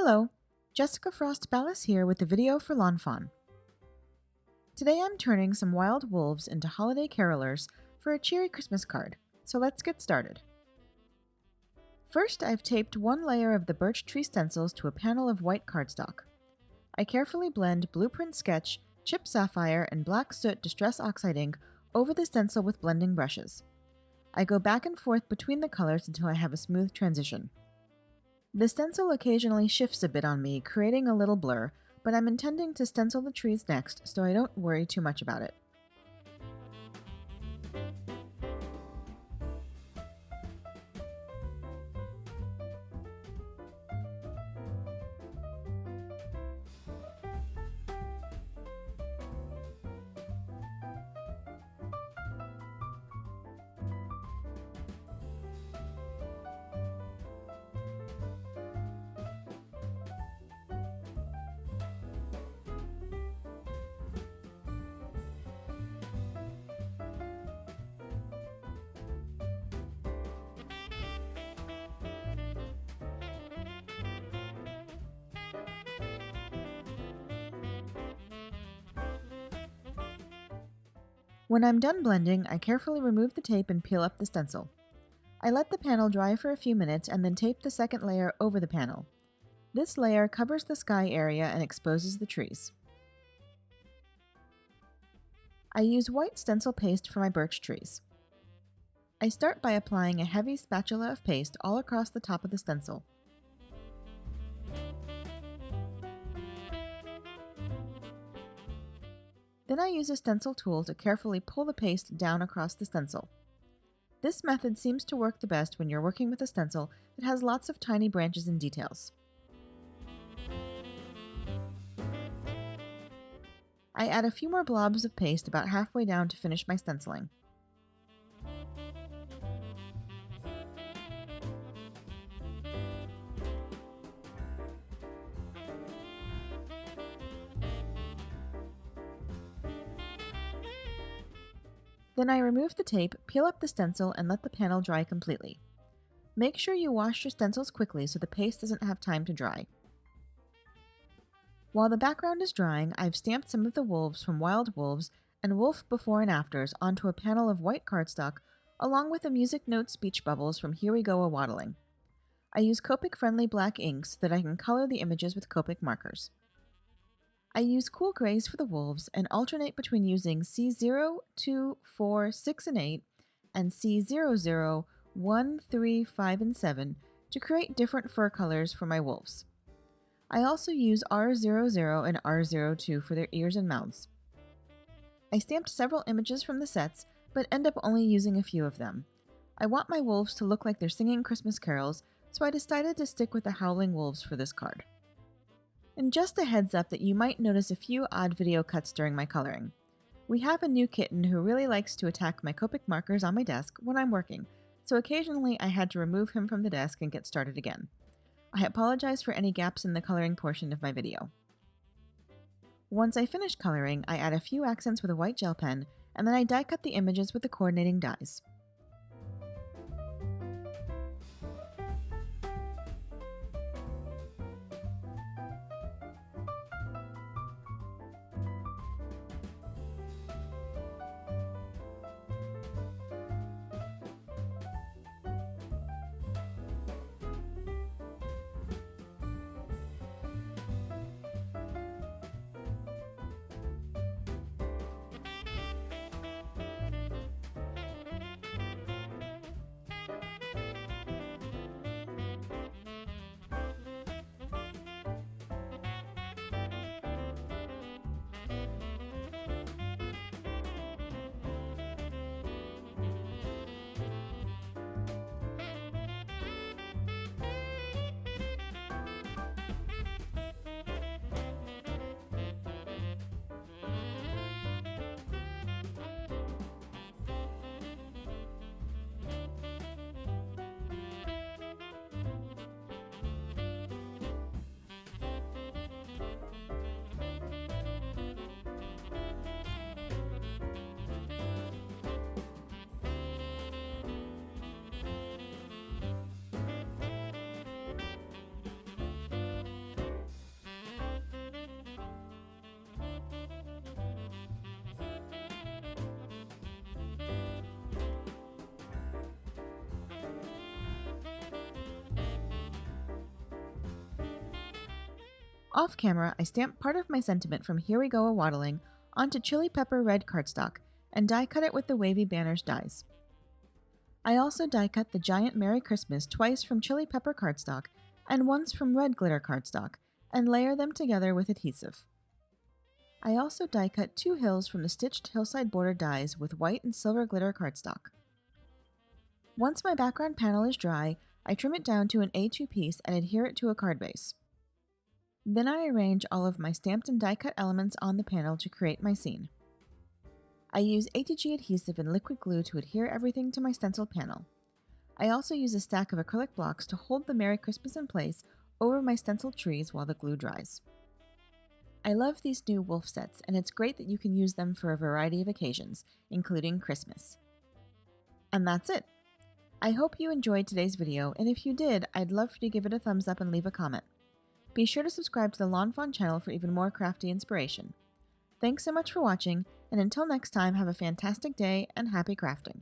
Hello, Jessica Frost Ballas here with a video for lawnfawn. Today I'm turning some wild wolves into holiday carolers for a cheery Christmas card, so let's get started. First, I've taped one layer of the birch tree stencils to a panel of white cardstock. I carefully blend blueprint sketch, chip sapphire, and black soot distress oxide ink over the stencil with blending brushes. I go back and forth between the colors until I have a smooth transition. The stencil occasionally shifts a bit on me, creating a little blur, but I'm intending to stencil the trees next, so I don't worry too much about it. When I'm done blending, I carefully remove the tape and peel up the stencil. I let the panel dry for a few minutes and then tape the second layer over the panel. This layer covers the sky area and exposes the trees. I use white stencil paste for my birch trees. I start by applying a heavy spatula of paste all across the top of the stencil. Then I use a stencil tool to carefully pull the paste down across the stencil. This method seems to work the best when you're working with a stencil that has lots of tiny branches and details. I add a few more blobs of paste about halfway down to finish my stenciling. Then I remove the tape, peel up the stencil, and let the panel dry completely. Make sure you wash your stencils quickly so the paste doesn't have time to dry. While the background is drying, I've stamped some of the wolves from Wild Wolves and Wolf Before and Afters onto a panel of white cardstock, along with a music note speech bubbles from Here We Go, a-waddling. I use Copic-friendly black ink so that I can color the images with Copic markers. I use cool grays for the wolves and alternate between using C0, 2, 4, 6, and 8 and C00, 1, 3, 5, and 7 to create different fur colors for my wolves. I also use R00 and R02 for their ears and mouths. I stamped several images from the sets, but end up only using a few of them. I want my wolves to look like they're singing Christmas carols, so I decided to stick with the howling wolves for this card. And just a heads up that you might notice a few odd video cuts during my coloring. We have a new kitten who really likes to attack my Copic markers on my desk when I'm working, so occasionally I had to remove him from the desk and get started again. I apologize for any gaps in the coloring portion of my video. Once I finish coloring, I add a few accents with a white gel pen, and then I die cut the images with the coordinating dies. Off camera, I stamped part of my sentiment from Here We Go A-Waddling onto chili pepper red cardstock and die cut it with the wavy banners dies. I also die cut the giant Merry Christmas twice from chili pepper cardstock and once from red glitter cardstock and layer them together with adhesive. I also die cut 2 hills from the stitched hillside border dies with white and silver glitter cardstock. Once my background panel is dry, I trim it down to an A2 piece and adhere it to a card base. Then I arrange all of my stamped and die cut elements on the panel to create my scene. I use ATG adhesive and liquid glue to adhere everything to my stencil panel. I also use a stack of acrylic blocks to hold the Merry Christmas in place over my stenciled trees while the glue dries. I love these new wolf sets, and it's great that you can use them for a variety of occasions, including Christmas. And that's it! I hope you enjoyed today's video, and if you did, I'd love for you to give it a thumbs up and leave a comment. Be sure to subscribe to the Lawnfawn channel for even more crafty inspiration. Thanks so much for watching, and until next time, have a fantastic day and happy crafting!